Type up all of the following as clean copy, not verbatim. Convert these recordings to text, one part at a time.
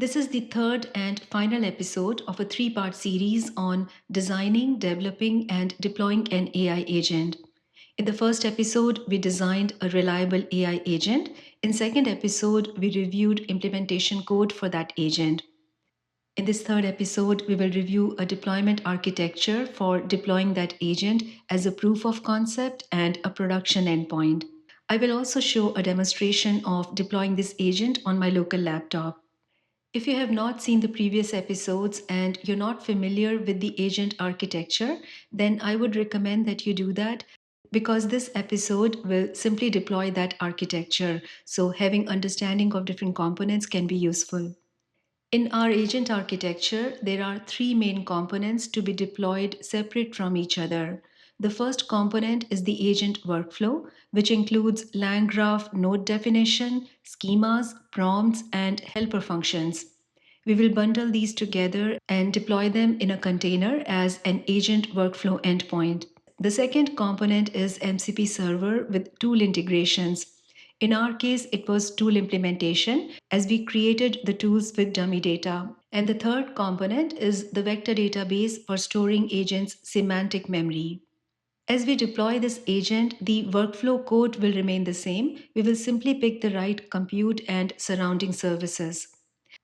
This is the third and final episode of a three-part series on designing, developing, and deploying an AI agent. In the first episode, we designed a reliable AI agent. In second episode, we reviewed implementation code for that agent. In this third episode, we will review a deployment architecture for deploying that agent as a proof of concept and a production endpoint. I will also show a demonstration of deploying this agent on my local laptop. If you have not seen the previous episodes and you're not familiar with the agent architecture, then I would recommend that you do that because this episode will simply deploy that architecture. So having understanding of different components can be useful. In our agent architecture, there are three main components to be deployed separate from each other. The first component is the agent workflow, which includes LangGraph node definition, schemas, prompts, and helper functions. We will bundle these together and deploy them in a container as an agent workflow endpoint. The second component is MCP server with tool integrations. In our case, it was tool implementation as we created the tools with dummy data. And the third component is the vector database for storing agents' semantic memory. As we deploy this agent, the workflow code will remain the same. We will simply pick the right compute and surrounding services.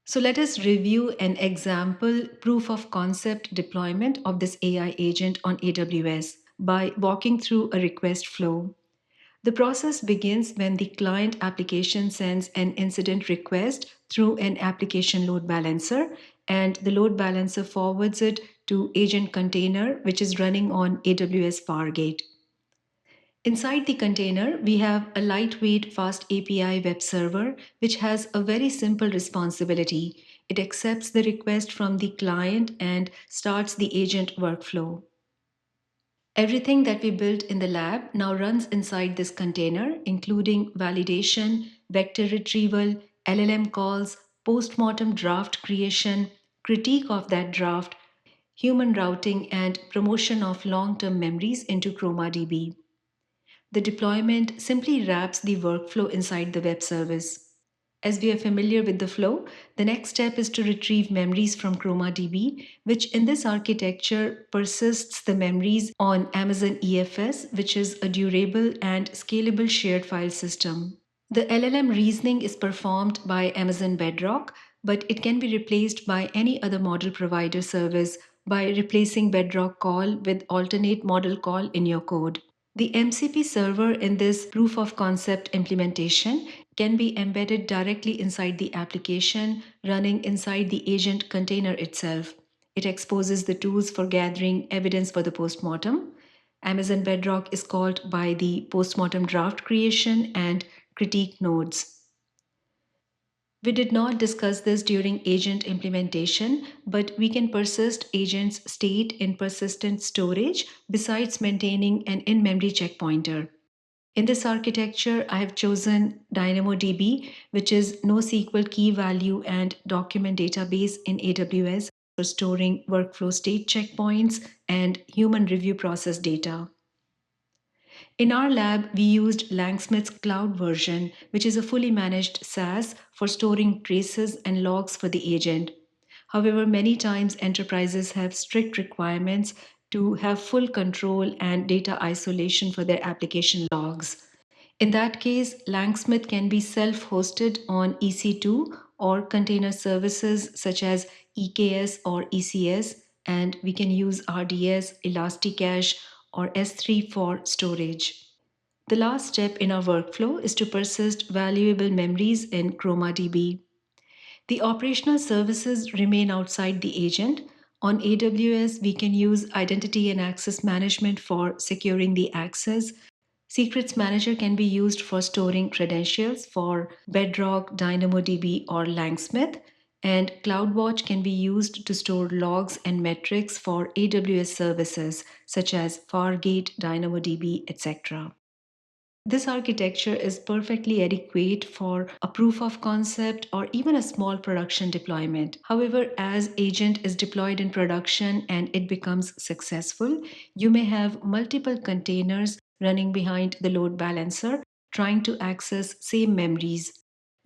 So let us review an example proof of concept deployment of this AI agent on AWS by walking through a request flow. The process begins when the client application sends an incident request through an application load balancer, and the load balancer forwards it to agent container, which is running on AWS Fargate. Inside the container, we have a lightweight fast API web server, which has a very simple responsibility. It accepts the request from the client and starts the agent workflow. Everything that we built in the lab now runs inside this container, including validation, vector retrieval, LLM calls, postmortem draft creation, critique of that draft, human routing, and promotion of long-term memories into ChromaDB. The deployment simply wraps the workflow inside the web service. As we are familiar with the flow, the next step is to retrieve memories from ChromaDB, which in this architecture persists the memories on Amazon EFS, which is a durable and scalable shared file system. The LLM reasoning is performed by Amazon Bedrock, but it can be replaced by any other model provider service by replacing Bedrock call with alternate model call in your code. The MCP server in this proof of concept implementation can be embedded directly inside the application running inside the agent container itself. It exposes the tools for gathering evidence for the postmortem. Amazon Bedrock is called by the postmortem draft creation and critique nodes. We did not discuss this during agent implementation, but we can persist agent's state in persistent storage besides maintaining an in-memory checkpointer. In this architecture, I have chosen DynamoDB, which is NoSQL key value and document database in AWS for storing workflow state checkpoints and human review process data. In our lab, we used Langsmith's cloud version, which is a fully managed SaaS for storing traces and logs for the agent. However, many times enterprises have strict requirements to have full control and data isolation for their application logs. In that case, Langsmith can be self-hosted on EC2 or container services such as EKS or ECS, and we can use RDS, Elasticache, or S3 for storage. The last step in our workflow is to persist valuable memories in ChromaDB. The operational services remain outside the agent. On AWS, we can use identity and access management for securing the access. Secrets Manager can be used for storing credentials for Bedrock, DynamoDB, or Langsmith, and CloudWatch can be used to store logs and metrics for AWS services such as Fargate, DynamoDB, etc. This architecture is perfectly adequate for a proof of concept or even a small production deployment. However, as agent is deployed in production and it becomes successful, you may have multiple containers running behind the load balancer trying to access same memories.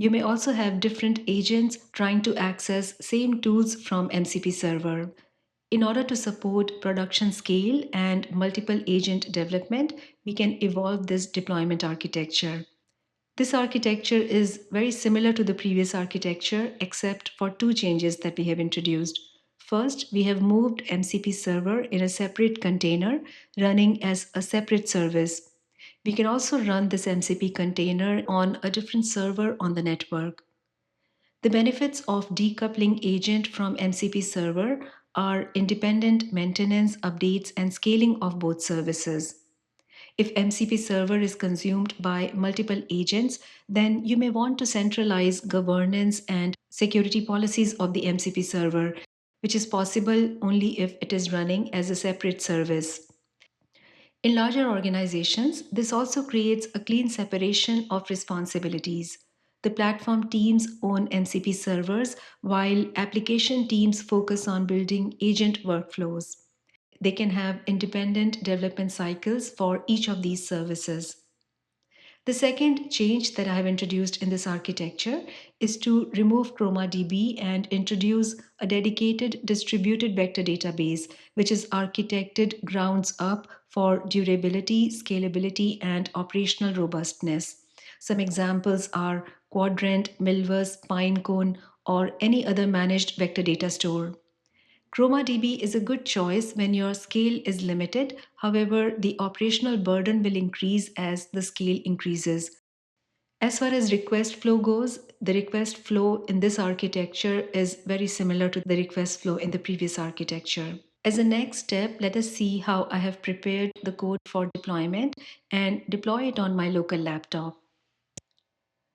You may also have different agents trying to access same tools from MCP server. In order to support production scale and multiple agent development, we can evolve this deployment architecture. This architecture is very similar to the previous architecture except for two changes that we have introduced. First, we have moved MCP server in a separate container running as a separate service. We can also run this MCP container on a different server on the network. The benefits of decoupling agent from MCP server are independent maintenance, updates, and scaling of both services. If MCP server is consumed by multiple agents, then you may want to centralize governance and security policies of the MCP server, which is possible only if it is running as a separate service. In larger organizations, this also creates a clean separation of responsibilities. The platform teams own MCP servers while application teams focus on building agent workflows. They can have independent development cycles for each of these services. The second change that I have introduced in this architecture is to remove ChromaDB and introduce a dedicated distributed vector database, which is architected grounds up for durability, scalability, and operational robustness. Some examples are Quadrant, Milvus, Pinecone, or any other managed vector data store. ChromaDB is a good choice when your scale is limited. However, the operational burden will increase as the scale increases. As far as request flow goes, the request flow in this architecture is very similar to the request flow in the previous architecture. As a next step, let us see how I have prepared the code for deployment and deploy it on my local laptop.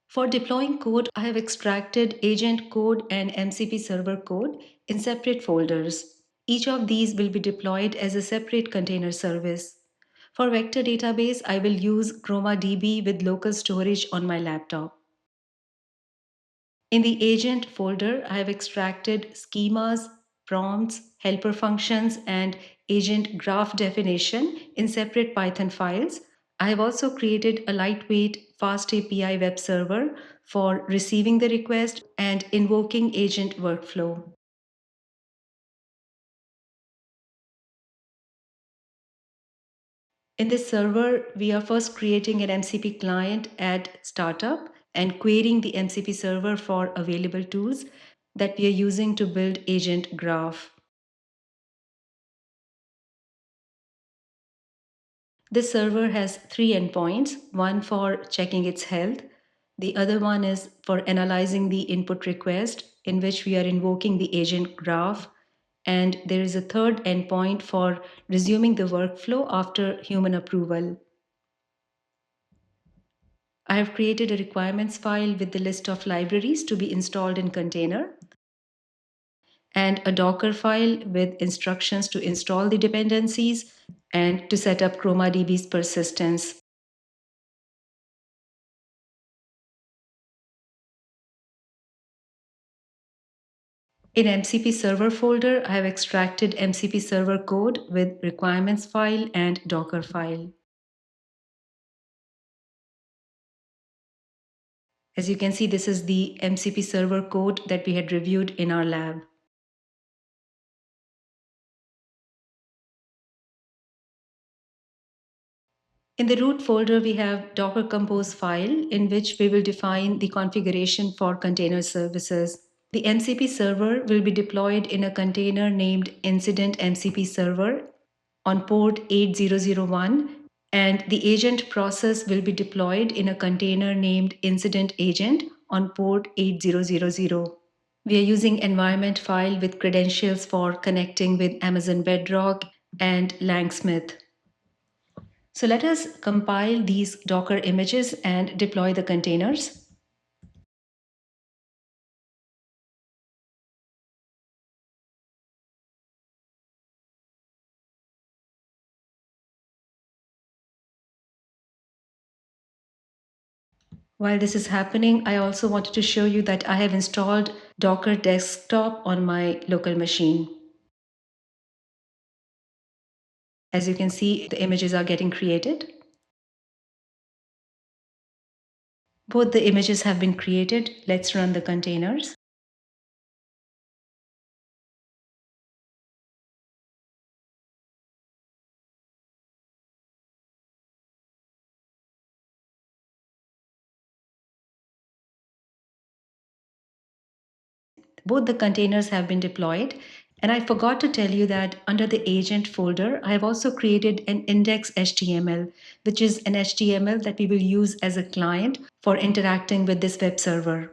For deploying code, I have extracted agent code and MCP server code in separate folders. Each of these will be deployed as a separate container service. For vector database, I will use ChromaDB with local storage on my laptop. In the agent folder, I have extracted schemas, prompts, helper functions, and agent graph definition in separate Python files. I have also created a lightweight fast API web server for receiving the request and invoking agent workflow. In this server, we are first creating an MCP client at startup and querying the MCP server for available tools that we are using to build agent graph. This server has three endpoints, one for checking its health, the other one is for analyzing the input request, in which we are invoking the agent graph, and there is a third endpoint for resuming the workflow after human approval. I have created a requirements file with the list of libraries to be installed in container and a Docker file with instructions to install the dependencies and to set up ChromaDB's persistence. In MCP server folder, I have extracted MCP server code with requirements file and Docker file. As you can see, this is the MCP server code that we had reviewed in our lab. In the root folder, we have Docker Compose file in which we will define the configuration for container services. The MCP server will be deployed in a container named Incident MCP Server on port 8001, and the agent process will be deployed in a container named Incident Agent on port 8000. We are using environment file with credentials for connecting with Amazon Bedrock and Langsmith. So let us compile these Docker images and deploy the containers. While this is happening, I also wanted to show you that I have installed Docker Desktop on my local machine. As you can see, the images are getting created. Both the images have been created. Let's run the containers. Both the containers have been deployed. And I forgot to tell you that under the agent folder, I have also created an index HTML, which is an HTML that we will use as a client for interacting with this web server.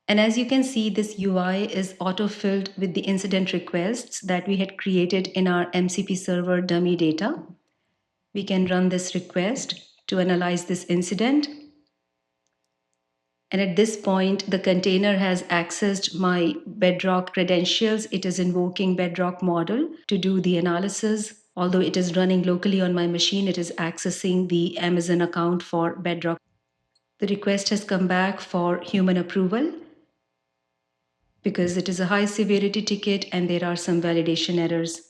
And as you can see, this UI is auto-filled with the incident requests that we had created in our MCP server dummy data. We can run this request to analyze this incident. And at this point, the container has accessed my Bedrock credentials. It is invoking Bedrock model to do the analysis. Although it is running locally on my machine, it is accessing the Amazon account for Bedrock. The request has come back for human approval because it is a high severity ticket and there are some validation errors.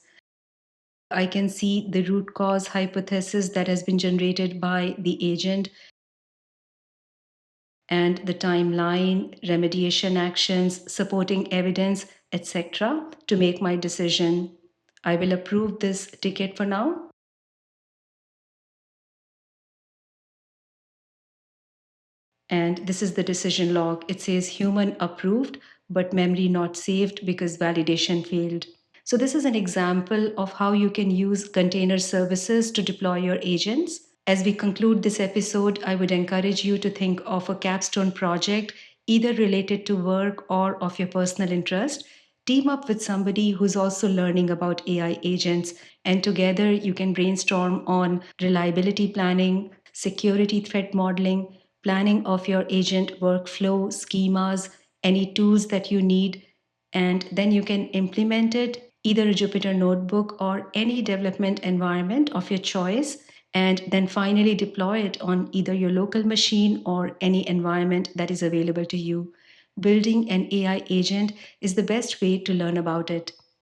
I can see the root cause hypothesis that has been generated by the agent and the timeline, remediation actions, supporting evidence, etc. to make my decision. I will approve this ticket for now. And this is the decision log. It says human approved, but memory not saved because validation failed. So this is an example of how you can use container services to deploy your agents. As we conclude this episode, I would encourage you to think of a capstone project, either related to work or of your personal interest. Team up with somebody who's also learning about AI agents, and together you can brainstorm on reliability planning, security threat modeling, planning of your agent workflow, schemas, any tools that you need, and then you can implement it either a Jupyter notebook or any development environment of your choice, and then finally deploy it on either your local machine or any environment that is available to you. Building an AI agent is the best way to learn about it.